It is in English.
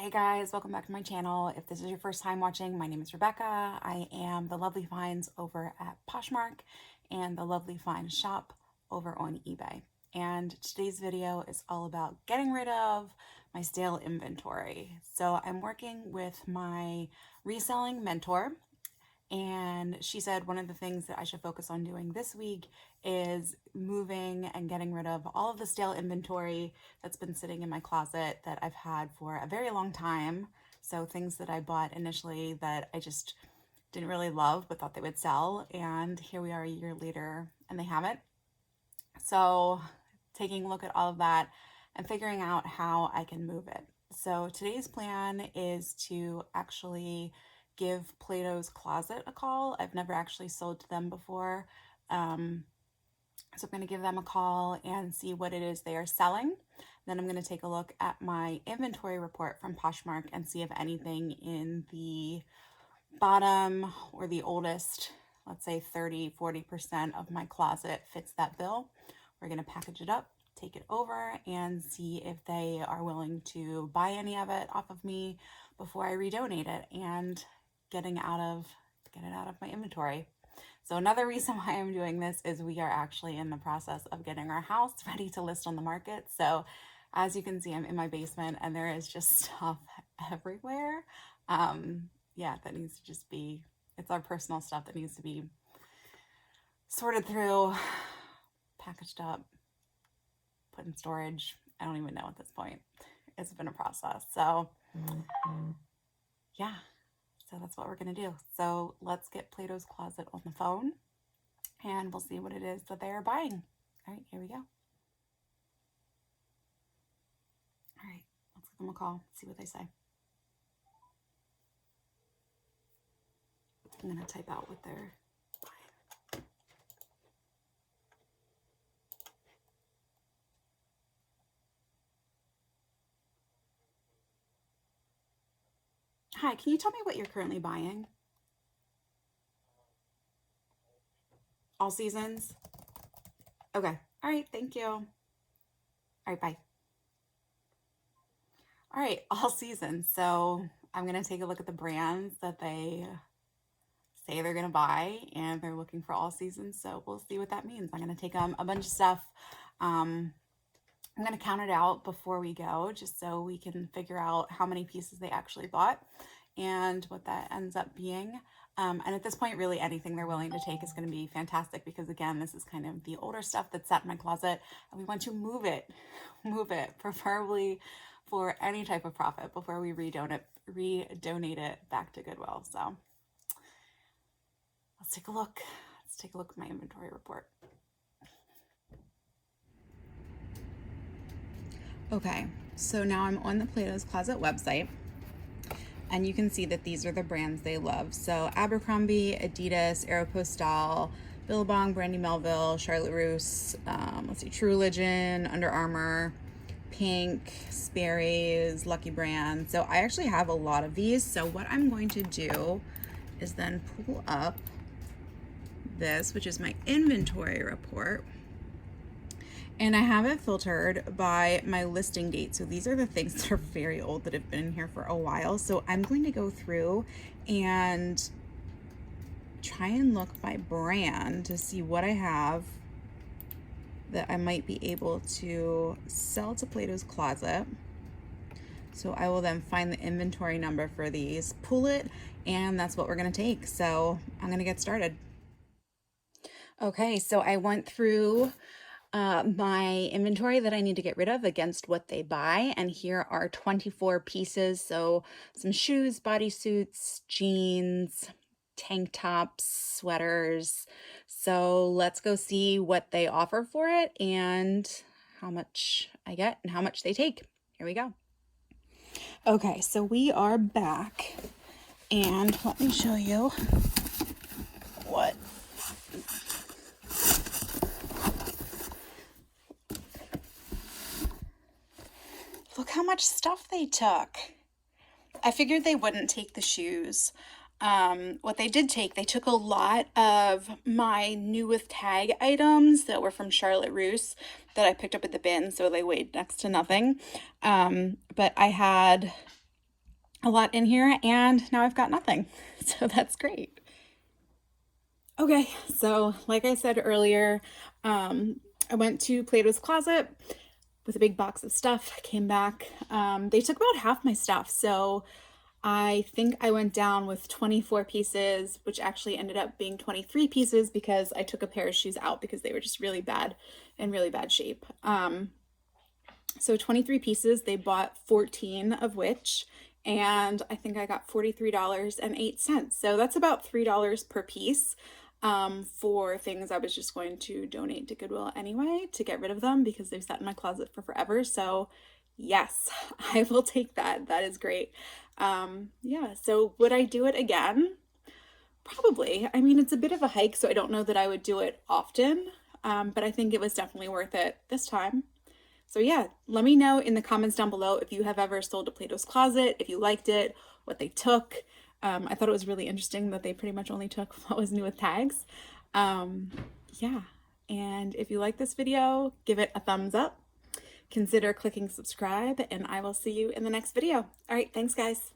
Hey guys, welcome back to my channel. If this is your first time watching, my name is Rebecca. I am the Lovely Finds over at Poshmark and the Lovely Finds shop over on eBay. And today's video is all about getting rid of my stale inventory. So I'm working with my reselling mentor, and she said one of the things that I should focus on doing this week is moving and getting rid of all of the stale inventory that's been sitting in my closet that I've had for a very long time. So things that I bought initially that I just didn't really love but thought they would sell. And here we are a year later and they haven't. So taking a look at all of that and figuring out how I can move it. So today's plan is to actually give Plato's Closet a call. I've never actually sold to them before. So I'm going to give them a call and see what it is they are selling. Then I'm going to take a look at my inventory report from Poshmark and see if anything in the bottom or the oldest, let's say 30-40% of my closet fits that bill. We're going to package it up, take it over, and see if they are willing to buy any of it off of me before I redonate it and get it out of my inventory. So another reason why I'm doing this is we are actually in the process of getting our house ready to list on the market. So as you can see, I'm in my basement and there is just stuff everywhere. Yeah, that needs to just be, it's our personal stuff that needs to be sorted through, packaged up, put in storage. I don't even know at this point. It's been a process. So yeah, so that's what we're going to do. So let's get Plato's Closet on the phone and we'll see what it is that they are buying. All right, here we go. All right, let's give them a call, see what they say. I'm going to type out what they're buying. Hi, can you tell me what you're currently buying? All seasons? Okay. All right, thank you. All right, bye. All right, all seasons. So I'm going to take a look at the brands that they say they're going to buy, and they're looking for all seasons. So we'll see what that means. I'm going to take a bunch of stuff. I'm going to count it out before we go, just so we can figure out how many pieces they actually bought and what that ends up being. And at this point, really anything they're willing to take is going to be fantastic because, again, this is kind of the older stuff that's sat in my closet, and we want to move it, preferably for any type of profit before we redonate it back to Goodwill. So let's take a look. Let's take a look at my inventory report. Okay, so now I'm on the Plato's Closet website, and you can see that these are the brands they love. So Abercrombie, Adidas, Aeropostale, Billabong, Brandy Melville, Charlotte Russe, let's see, True Religion, Under Armour, Pink, Sperry's, Lucky Brand. So I actually have a lot of these. So what I'm going to do is then pull up this, which is my inventory report. And I have it filtered by my listing date. So these are the things that are very old that have been in here for a while. So I'm going to go through and try and look by brand to see what I have that I might be able to sell to Plato's Closet. So I will then find the inventory number for these, pull it, and that's what we're going to take. So I'm going to get started. Okay, so I went through my inventory that I need to get rid of against what they buy, and here are 24 pieces. So some shoes, bodysuits, jeans, tank tops, sweaters. So let's go see what they offer for it and how much I get and how much they take. Here we go. Okay, so we are back, and let me show you what look how much stuff they took. I figured they wouldn't take the shoes. What they did take, they took a lot of my new with tag items that were from Charlotte Russe that I picked up at the bin, so they weighed next to nothing. But I had a lot in here, and now I've got nothing. So that's great. Okay, so like I said earlier, I went to Plato's Closet with a big box of stuff, came back. They took about half my stuff, so I think I went down with 24 pieces, which actually ended up being 23 pieces because I took a pair of shoes out because they were just really bad, in really bad shape. So 23 pieces, they bought 14 of which, and I think I got $43.08. So that's about $3 per piece for things I was just going to donate to Goodwill anyway to get rid of them because they've sat in my closet for forever. So yes, I will take that. That is great. Yeah, so would I do it again? Probably. I mean, it's a bit of a hike, so I don't know that I would do it often, but I think it was definitely worth it this time. So yeah, let me know in the comments down below if you have ever sold a Plato's Closet, if you liked it, what they took. I thought it was really interesting that they pretty much only took what was new with tags. Yeah, and if you like this video, give it a thumbs up. Consider clicking subscribe, and I will see you in the next video. All right, thanks guys.